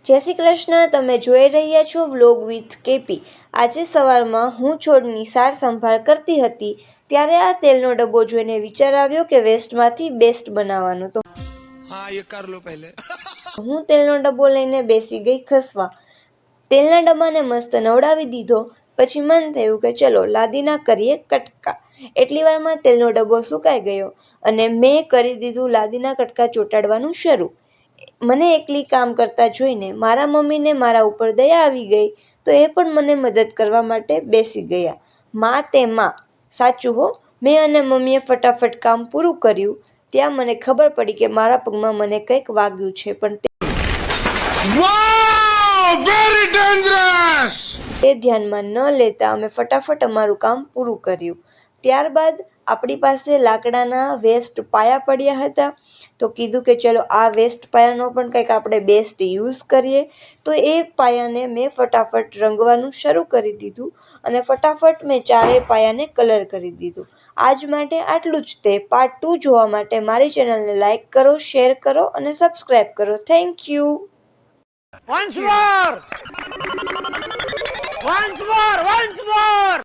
જય શ્રી કૃષ્ણ. તમે જોઈ રહ્યા છો વ્લોગ વિથ કેપી. આજે સવારમાં હું છોડની સાર સંભાળ કરતી હતી ત્યારે આ તેલનો ડબ્બો જોઈને વિચાર આવ્યો કે વેસ્ટમાંથી બેસ્ટ બનાવવાનો. તો हाँ ये कर लो पहले હું તેલનો ડબ્બો લઈને બેસી ગઈ ખસવા. તેલના ડબ્બાને મસ્ત નવડાવી દીધો. પછી મન થયું કે ચલો લાદીના કરીએ કટકા. એટલી વારમાં તેલનો ડબ્બો સુકાઈ ગયો અને મેં કરી દીધું લાદીના કટકા ચોંટાડવાનું શરૂ. મને એકલી કામ કરતા જોઈને મારા મમ્મીને મારા ઉપર દયા આવી ગઈ તો એ પણ મને મદદ કરવા માટે બેસી ગયા. માં તે માં. સાચું હો. મેં અને મમ્મીએ ફટાફટ કામ પૂરું કર્યું. ત્યાં મને ખબર પડી કે મારા પગમાં મને કંઈક વાગ્યું છે, પણ वेरी डेंजरस તે ધ્યાનમાં ન લેતા અમે ફટાફટ અમારું કામ પૂરું કર્યું. ત્યારબાદ આપણી પાસે લાકડાના વેસ્ટ પાયા પડ્યા હતા તો કીધું કે ચલો આ વેસ્ટ પાયાનો પણ કંઈક આપણે બેસ્ટ યુઝ કરીએ. તો એ પાયાને મેં ફટાફટ રંગવાનું શરૂ કરી દીધું અને ફટાફટ મેં ચારેય પાયાને કલર કરી દીધું. આજ માટે આટલું જ. તે પાર્ટ 2 જોવા માટે મારી ચેનલને લાઇક કરો, શેર કરો અને સબસ્ક્રાઈબ કરો. Thank you. once more